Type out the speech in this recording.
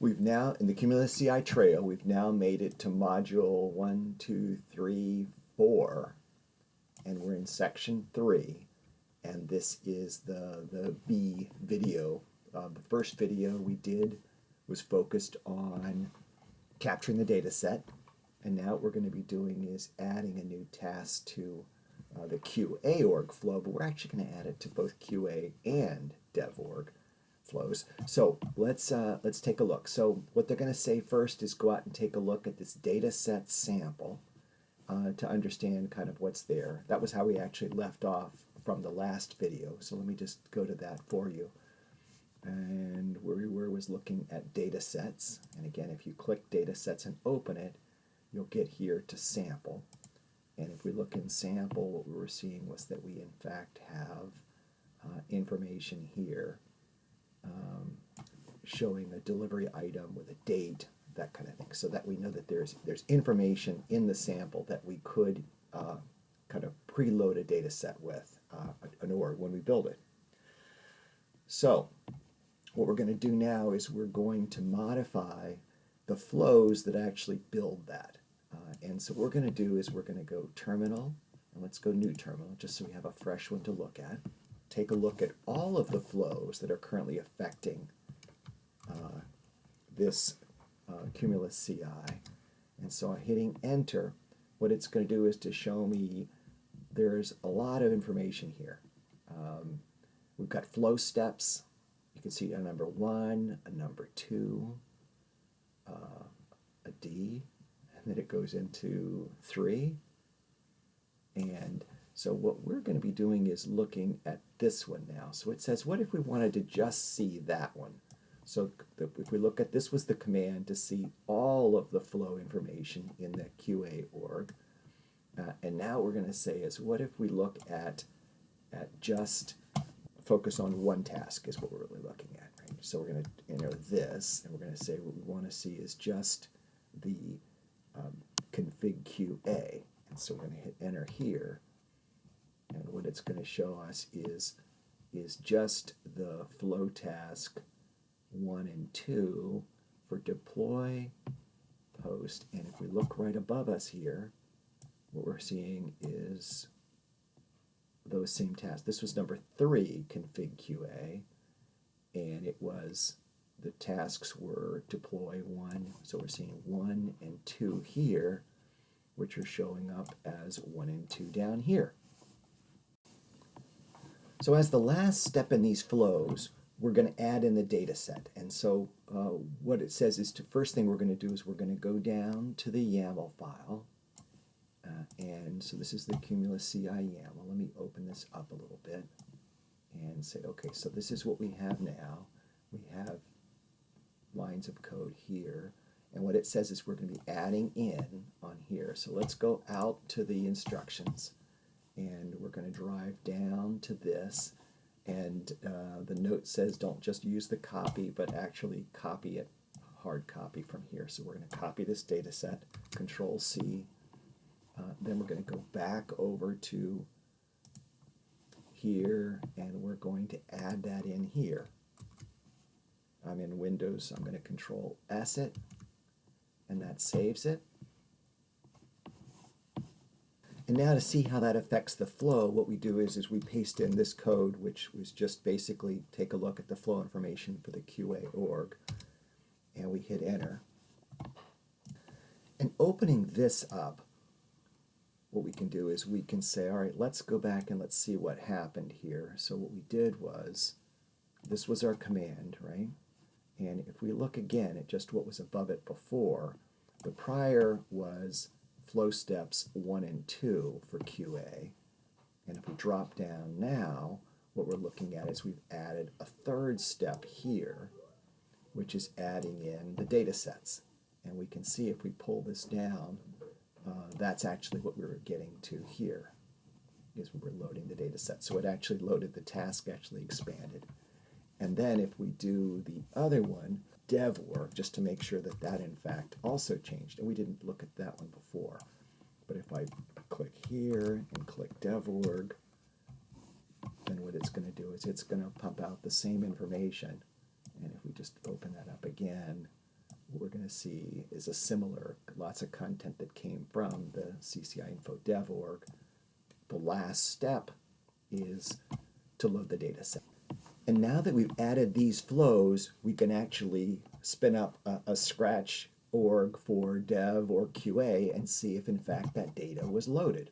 We've now, in the CumulusCI trail, we've now made it to module 1, 2, 3, 4, and we're in section 3, and this is the B video. The first video we did was focused on capturing the data set, and now what we're going to be doing is adding a new task to the QA org flow, but we're actually going to add it to both QA and dev org flows. So let's take a look. So what they're going to say first is go out and take a look at this data set sample to understand kind of what's there. That was how we actually left off from the last video. So let me just go to that for you. And where we were was looking at data sets. And again, if you click data sets and open it, you'll get here to sample. And if we look in sample, what we were seeing was that we in fact have information here showing a delivery item with a date, that kind of thing, so that we know that there's information in the sample that we could kind of preload a data set with an org when we build it. So what we're going to do now is we're going to modify the flows that actually build that. And so what we're going to do is we're going to go terminal, and let's go new terminal just so we have a fresh one to look at. Take a look at all of the flows that are currently affecting this CumulusCI. And so hitting enter, what it's going to do is to show me there's a lot of information here. We've got flow steps. You can see a number 1, a number 2, a D, and then it goes into 3. And so what we're going to be doing is looking at this one now. So it says, what if we wanted to just see that one? So if we look at, this was the command to see all of the flow information in the QA org. And now we're going to say is, what if we look at just focus on one task is what we're really looking at, right? So we're going to enter this, and we're going to say what we want to see is just the config QA. And so we're going to hit enter here. And what it's going to show us is just the flow task 1 and 2 for deploy, post. And if we look right above us here, what we're seeing is those same tasks. This was number 3, config QA, and it was, the tasks were deploy 1. So we're seeing 1 and 2 here, which are showing up as 1 and 2 down here. So as the last step in these flows, we're going to add in the data set. And so what it says is, the first thing we're going to do is we're going to go down to the YAML file. And so this is the CumulusCI YAML. Let me open this up a little bit and say, okay, so this is what we have now. We have lines of code here. And what it says is we're going to be adding in on here. So let's go out to the instructions. And we're going to drive down to this, and the note says don't just use the copy, but actually copy it, hard copy from here. So we're going to copy this data set, Control C. Then we're going to go back over to here, and we're going to add that in here. I'm in Windows, so I'm going to Control S it, and that saves it. And now to see how that affects the flow, what we do is we paste in this code, which was just basically take a look at the flow information for the QA org, and we hit enter. And opening this up, what we can do is we can say, all right, let's go back and let's see what happened here. So what we did was, this was our command, right? And if we look again at just what was above it before, the prior was flow steps 1 and 2 for QA. And if we drop down now, what we're looking at is we've added a third step here, which is adding in the data sets. And we can see if we pull this down, that's actually what we were getting to here, is we were loading the data set. So it actually loaded, the task actually expanded. And then if we do the other one, dev org, just to make sure that that in fact also changed. And we didn't look at that one before. But if I click here and click dev org, then what it's going to do is it's going to pump out the same information. And if we just open that up again, going to see is a similar, lots of content that came from the CCI Info Dev org. The last step is to load the data set. And now that we've added these flows, we can actually spin up a Scratch org for dev or QA and see if in fact that data was loaded.